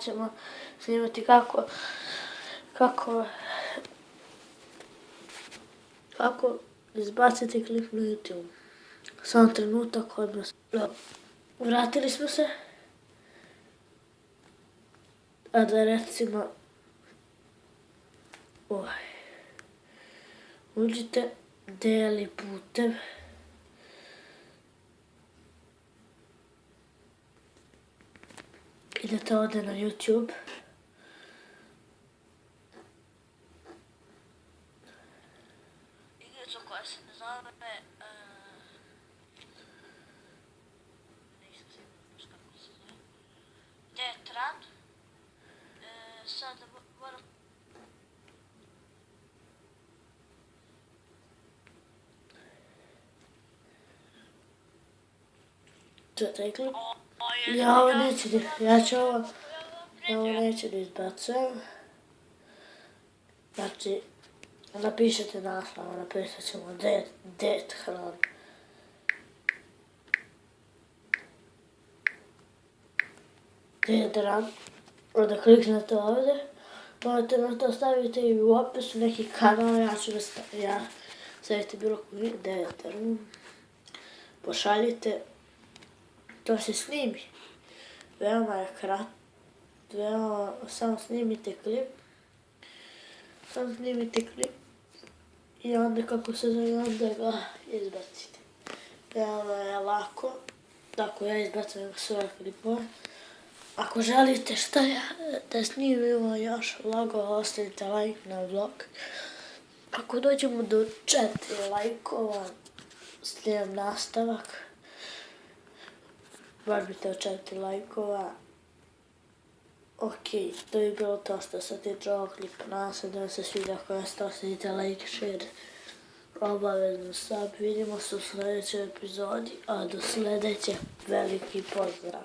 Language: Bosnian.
sad ćemo snimati kako izbaciti klip na YouTube. Samo trenutak odmah. Vratili smo se. A da recimo uđite deli putem. Idete ovdje na YouTube. Igricu koja se ne zove... nisam sigurno baš kako se zove. Detran. Sad moram... To je taj klip. Ja ovo neću da izbacujem. Znači, napišete naslov, napisat ćemo Detran. Detran. Onda kliknete ovdje. Možete na to staviti i u opisu neki kanal, ja stavite bilo koji Detran. Pošaljite. To se snimi. Veoma je kratko. Samo snimite klip. I onda kako se zove, onda ga izbacite. Veoma je lako. Tako ja izbacujem svoje klipove. Ako želite da snimimo još vlogova, ostavite like na vlog. Ako dođemo do 4 lajkova, snimam nastavak. Bar bi to 4 lajkova. Ok, to je bilo to što se tiče ovog klipa. Nadam se da vam se sviđa. Ako vas to ostavite like, share, obavezno sub. Vidimo se u sljedećoj epizodi, a do sljedeće veliki pozdrav.